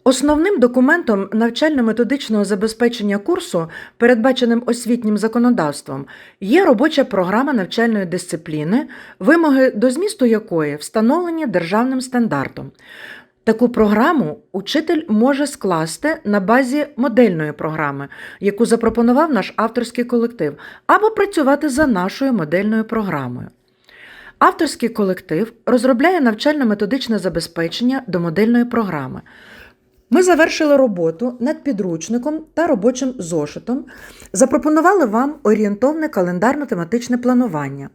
Основним документом навчально-методичного забезпечення курсу, передбаченим освітнім законодавством, є робоча програма навчальної дисципліни, вимоги до змісту якої встановлені державним стандартом. Таку програму учитель може скласти на базі модельної програми, яку запропонував наш авторський колектив, або працювати за нашою модельною програмою. Авторський колектив розробляє навчально-методичне забезпечення до модельної програми. Ми завершили роботу над підручником та робочим зошитом, запропонували вам орієнтовне календарно-тематичне планування.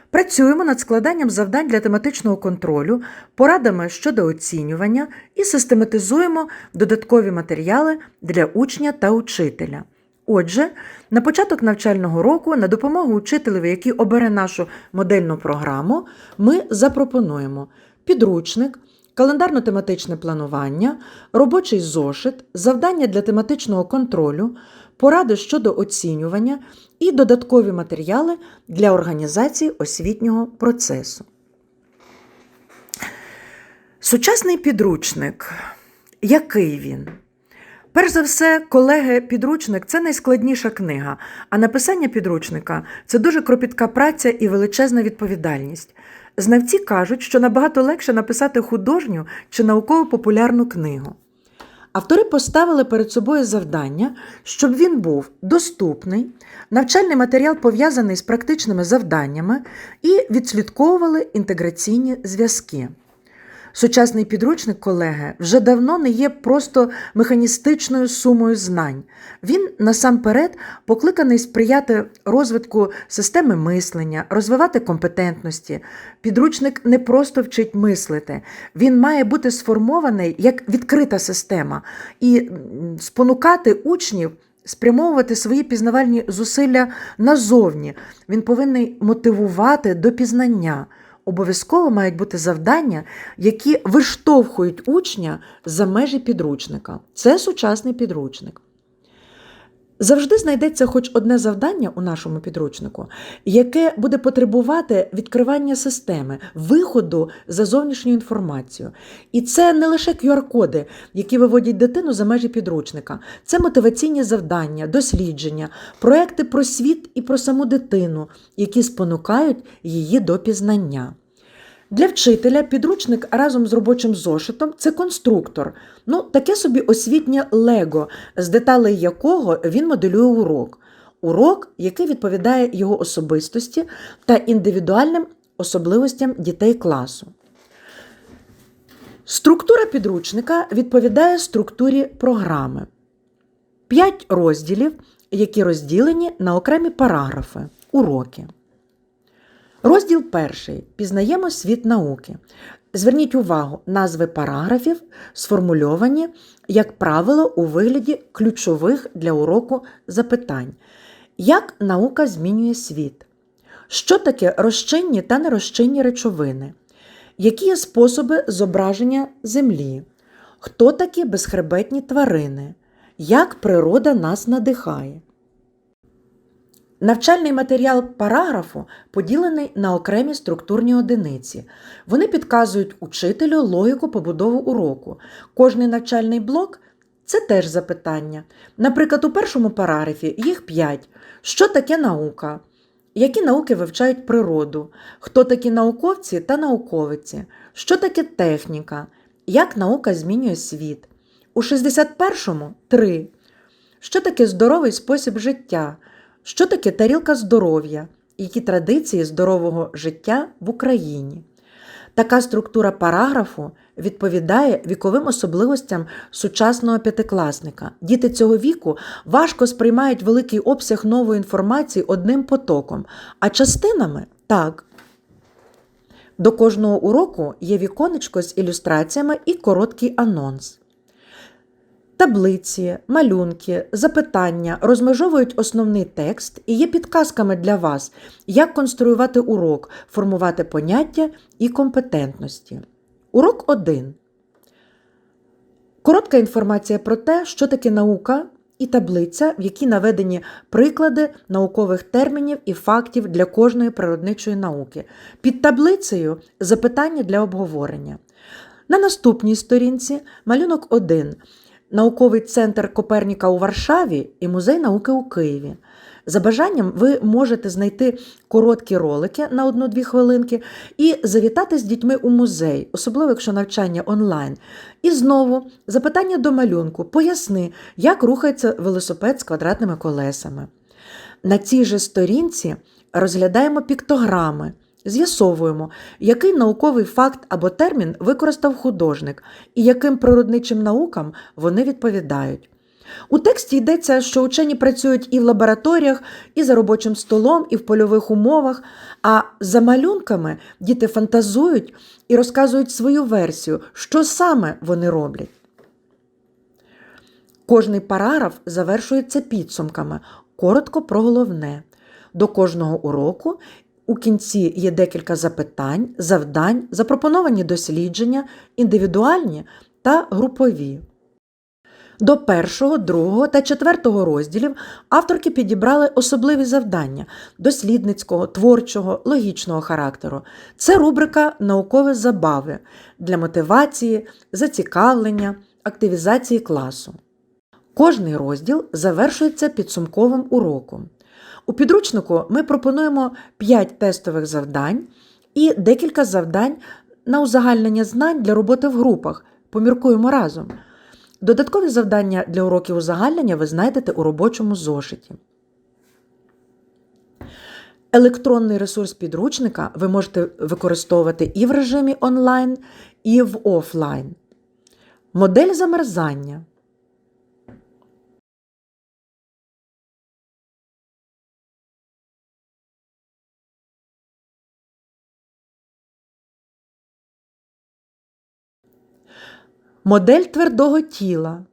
Працюємо над складанням завдань для тематичного контролю, порадами щодо оцінювання і систематизуємо додаткові матеріали для учня та учителя. Отже, на початок навчального року на допомогу учителеві, який обере нашу модельну програму, ми запропонуємо підручник, календарно-тематичне планування, робочий зошит, завдання для тематичного контролю, поради щодо оцінювання і додаткові матеріали для організації освітнього процесу. Сучасний підручник. Який він? Перш за все, колеги, підручник – це найскладніша книга, а написання підручника – це дуже кропітка праця і величезна відповідальність. Знавці кажуть, що набагато легше написати художню чи науково-популярну книгу. Автори поставили перед собою завдання, щоб він був доступний, навчальний матеріал пов'язаний з практичними завданнями і відслідковували інтеграційні зв'язки. Сучасний підручник, колеги, вже давно не є просто механістичною сумою знань. Він, насамперед, покликаний сприяти розвитку системи мислення, розвивати компетентності. Підручник не просто вчить мислити, він має бути сформований як відкрита система і спонукати учнів спрямовувати свої пізнавальні зусилля назовні. Він повинен мотивувати до пізнання. Обов'язково мають бути завдання, які виштовхують учня за межі підручника. Це сучасний підручник. Завжди знайдеться хоч одне завдання у нашому підручнику, яке буде потребувати відкривання системи, виходу за зовнішню інформацію. І це не лише QR-коди, які виводять дитину за межі підручника. Це мотиваційні завдання, дослідження, проекти про світ і про саму дитину, які спонукають її до пізнання. Для вчителя підручник разом з робочим зошитом – це конструктор, таке собі освітнє лего, з деталей якого він моделює урок. Урок, який відповідає його особистості та індивідуальним особливостям дітей класу. Структура підручника відповідає структурі програми. 5 розділів, які розділені на окремі параграфи – уроки. Розділ 1. Пізнаємо світ науки. Зверніть увагу, назви параграфів сформульовані, як правило, у вигляді ключових для уроку запитань. Як наука змінює світ? Що таке розчинні та нерозчинні речовини? Які є способи зображення Землі? Хто такі безхребетні тварини? Як природа нас надихає? Навчальний матеріал параграфу поділений на окремі структурні одиниці. Вони підказують учителю логіку побудови уроку. Кожний навчальний блок – це теж запитання. Наприклад, у першому параграфі їх 5. Що таке наука? Які науки вивчають природу? Хто такі науковці та науковиці? Що таке техніка? Як наука змінює світ? У 61-му – 3. Що таке здоровий спосіб життя? Що таке тарілка здоров'я? Які традиції здорового життя в Україні? Така структура параграфу відповідає віковим особливостям сучасного п'ятикласника. Діти цього віку важко сприймають великий обсяг нової інформації одним потоком, а частинами – так. До кожного уроку є віконечко з ілюстраціями і короткий анонс. Таблиці, малюнки, запитання розмежовують основний текст і є підказками для вас, як конструювати урок, формувати поняття і компетентності. Урок 1. Коротка інформація про те, що таке наука, і таблиця, в якій наведені приклади наукових термінів і фактів для кожної природничої науки. Під таблицею – запитання для обговорення. На наступній сторінці малюнок 1. Науковий центр Коперніка у Варшаві і Музей науки у Києві. За бажанням ви можете знайти короткі ролики на 1-2 хвилинки і завітати з дітьми у музей, особливо якщо навчання онлайн. І знову запитання до малюнку. Поясни, як рухається велосипед з квадратними колесами. На цій же сторінці розглядаємо піктограми. З'ясовуємо, який науковий факт або термін використав художник і яким природничим наукам вони відповідають. У тексті йдеться, що учені працюють і в лабораторіях, і за робочим столом, і в польових умовах, а за малюнками діти фантазують і розказують свою версію, що саме вони роблять. Кожний параграф завершується підсумками, коротко про головне. До кожного уроку у кінці є декілька запитань, завдань, запропоновані дослідження, індивідуальні та групові. До 1, 2 та 4 розділів авторки підібрали особливі завдання – дослідницького, творчого, логічного характеру. Це рубрика «Наукові забави» для мотивації, зацікавлення, активізації класу. Кожний розділ завершується підсумковим уроком. У підручнику ми пропонуємо 5 тестових завдань і декілька завдань на узагальнення знань для роботи в групах. Поміркуємо разом. Додаткові завдання для уроків узагальнення ви знайдете у робочому зошиті. Електронний ресурс підручника ви можете використовувати і в режимі онлайн, і в офлайн. Модель замерзання. Модель твердого тіла.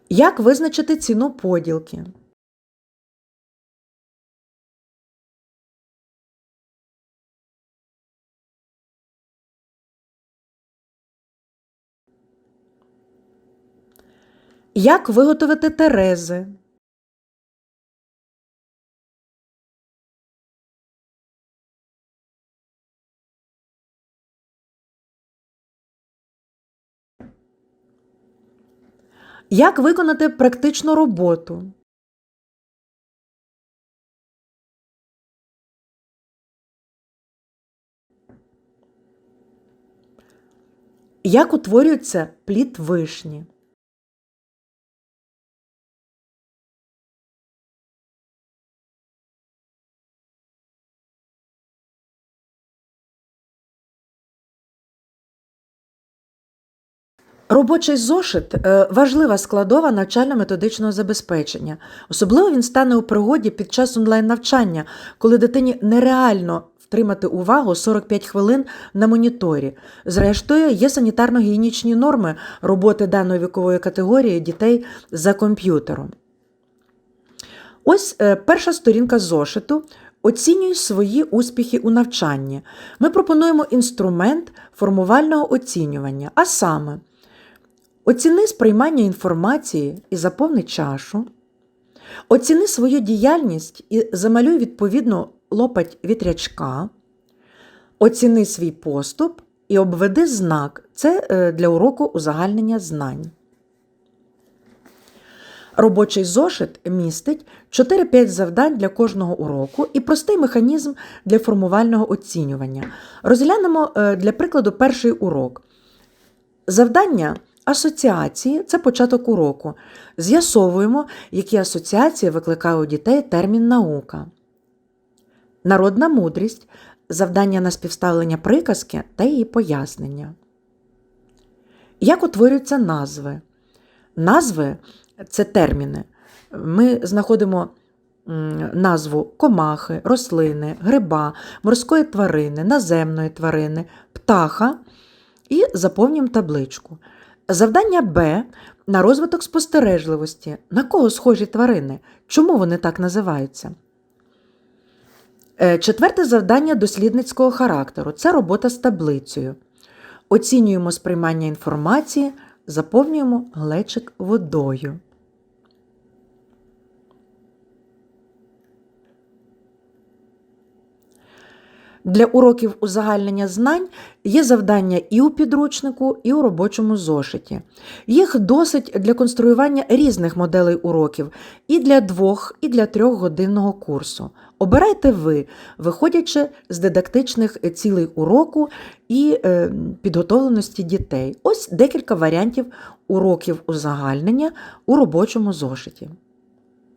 Як визначити ціну поділки? Як виготовити терези? Як виконати практичну роботу? Як утворюється плід вишні? Робочий зошит – важлива складова навчально-методичного забезпечення. Особливо він стане у пригоді під час онлайн-навчання, коли дитині нереально втримати увагу 45 хвилин на моніторі. Зрештою, є санітарно-гігієнічні норми роботи даної вікової категорії дітей за комп'ютером. Ось перша сторінка зошиту. Оцінюй свої успіхи у навчанні. Ми пропонуємо інструмент формувального оцінювання, а саме оціни сприймання інформації і заповни чашу, оціни свою діяльність і замалюй відповідну лопать вітрячка, оціни свій поступ і обведи знак. Це для уроку узагальнення знань. Робочий зошит містить 4-5 завдань для кожного уроку і простий механізм для формувального оцінювання. Розглянемо для прикладу перший урок. Завдання асоціації – це початок уроку. З'ясовуємо, які асоціації викликає у дітей термін «наука». Народна мудрість – завдання на співставлення приказки та її пояснення. Як утворюються назви? Назви – це терміни. Ми знаходимо назву комахи, рослини, гриба, морської тварини, наземної тварини, птаха і заповнюємо табличку. Завдання Б – на розвиток спостережливості. На кого схожі тварини? Чому вони так називаються? Четверте завдання дослідницького характеру – це робота з таблицею. Оцінюємо сприймання інформації, заповнюємо глечик водою. Для уроків узагальнення знань є завдання і у підручнику, і у робочому зошиті. Їх досить для конструювання різних моделей уроків і для 2, і для 3-годинного курсу. Обирайте ви, виходячи з дидактичних цілей уроку і підготовленості дітей. Ось декілька варіантів уроків узагальнення у робочому зошиті.